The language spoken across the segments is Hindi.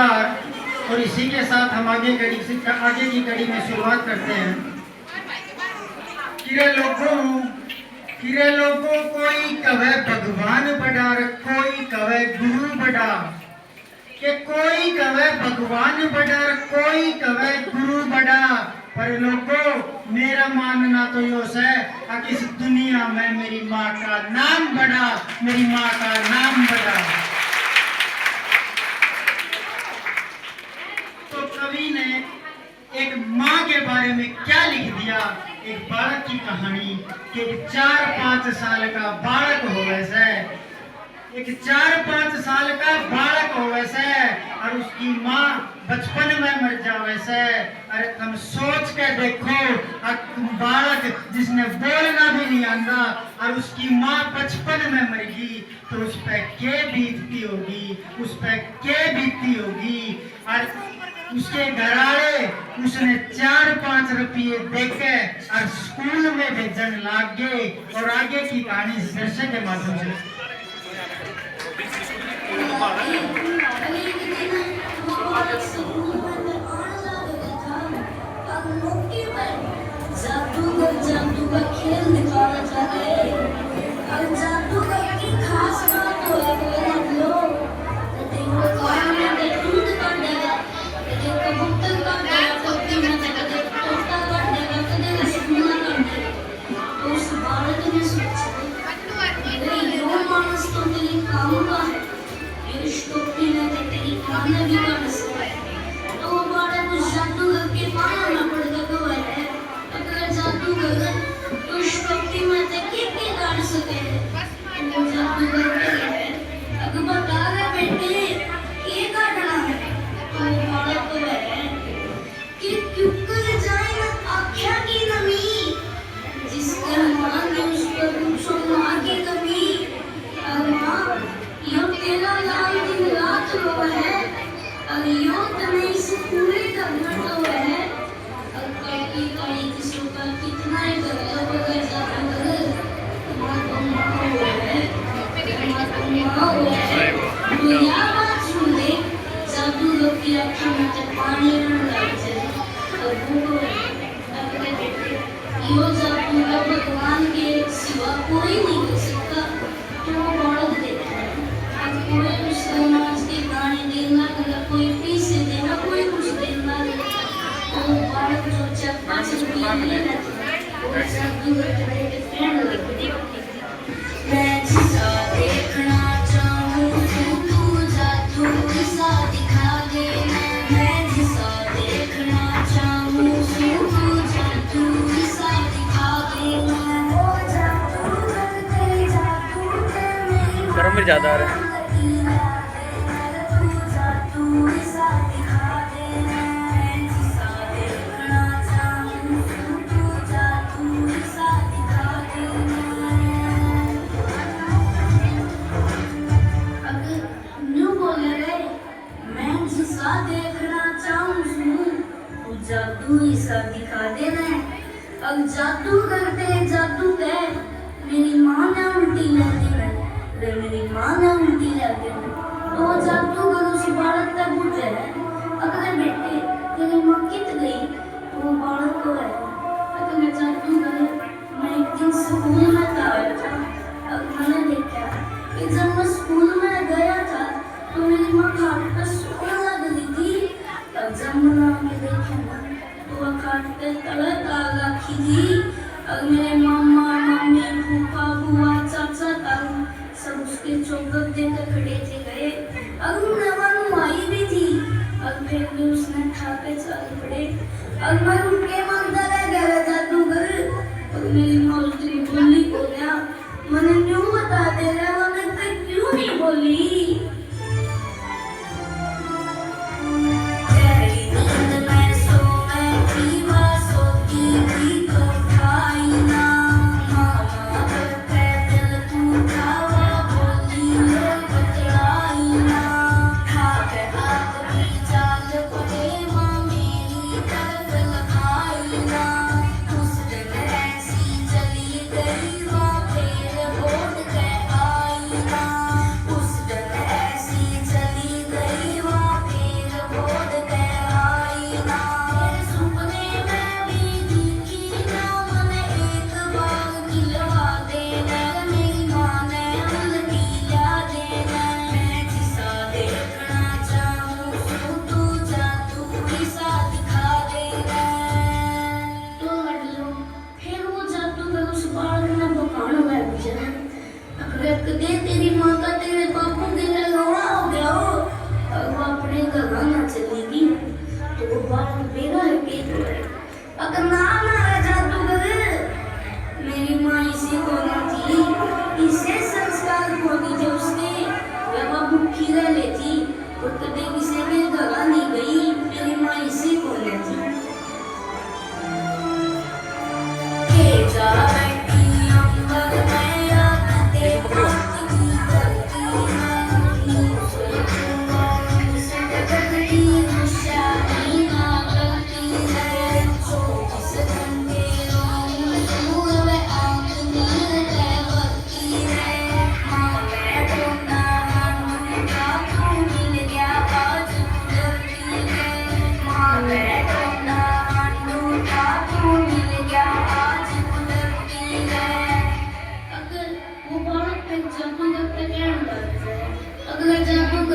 नमस्कार। और इसी के साथ हम आगे की कड़ी में शुरुआत करते हैं। किरे लोगों कोई कवे भगवान बड़ा, कोई कवे गुरु बड़ा, कि कोई कवे भगवान बड़ा, कोई कवे गुरु बड़ा। पर लोगों मेरा मानना तो यो है कि इस दुनिया में मेरी माँ का नाम बड़ा, मेरी माँ का नाम बड़ा। तो कवि ने एक माँ के बारे में क्या लिख दिया, एक बालक की कहानी कि एक 4-5 साल का बालक हो वैसे, एक 4-5 साल का बालक हो वैसे, और उसकी माँ बचपन में मर जा वैसे। अरे तुम सोच के देखो, बालक जिसने बोलना भी नहीं आता और उसकी माँ बचपन में मर गई, तो उस पर क्या बीतती होगी, उस पर क्या बीतती होगी। और उसके घराले उसने 4-5 रुपये देके और स्कूल में भेजन लाग गए। और आगे की कहानी इस दृश्य के माध्यम से जादू का खेल दिखाना चाहते हैं। और जादू का की खास बात तो है कि हम लोग देखो काया में दूध कर देगा, देखो कबूतर कर देगा, पत्ती में देखो तोता कर देगा, कदे रसगुल्ला कर देगा। तो उस बालक ने सोचा मेरे यो मानस तो तेरी काम का है, मेरी टोपी में तेरी खाने भी का नस्ल है। तो वो बालक उस जादू करके पाया ना पड़ गया तो है जादू कर तो शक्ति में देखिए के कर सके वो जादू करके है। अब बता रहे बेटे ये करना है तो बालक को है कि क्यों कर जाए ना आख्या की नमी, जिसके मान ने उस पर पूछो माँ की कमी। अब माँ यो तेरा लाल दिन रात रो है, अब यो तने इस पूरे का घर रो है। अब कई किसको का कितना ही करता बगैर जादू कर तुम्हारा माँ हो है, तुम्हारा माँ हो है। तो यह बात सुन ले जादू लोग की आँखों में तो पानी न लग जाए। अब वो अब कहते यो जादू का भगवान के सिवा कोई नहीं कर सकता। तो वो बालक देखता है अब कोई उस समाज के गाने देना लगा, कोई पैसे देना, कोई कुछ देना लगा। तो बालक जो 4-5 रुपये ले लेता वो जादू करके कहने लगा मैं जिसा देखना चाहूँ तू जादू सा दिखा दे। मैं जिसा देखना चाहूँ तू जादू सा दिखा दे। वो जादू करते मेरी गरम में ज़्यादा आ रहा है। तू जादू सा दिखा दे। मैं जिसा देखना चाहूँ तू जादू सा दिखा दे। अगर न्यू बोले रे मैं जिसा देखना चाहूँ तू जादू सा दिखा देना। अब जादू करते जादू कह मेरी माँ ने उल्टी लग देना, रे मेरी माँ ने उल्टी लग देना। तो वो जादू कर उस बालक तक पूछे अगर बेटे तेरी माँ कित गई। तो वो बालक को है अगर जादू कर मैं एक दिन स्कूल में था। अब मैंने देखा कि जब मैं स्कूल में गया था तो मेरी माँ खाट पर सोने लग गई थी। अब जब मैंने आगे देखा ना तो वह खाट पे तलक आ रखी थी। अब मेरे मामा मम्मी फूफा बुआ चाचा ताऊ सब उसके चौकट देकर खड़े थे गए। अब नवानू आई भी थी। अब फिर भी उसने ठाके चल पड़े। अब मैं उनके मांगता रह गया जादूगर। अब मेरी माँ उतनी बोली बोलिया मैंने न्यू बता दे रहा मैं क्यों नहीं बोली।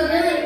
रहे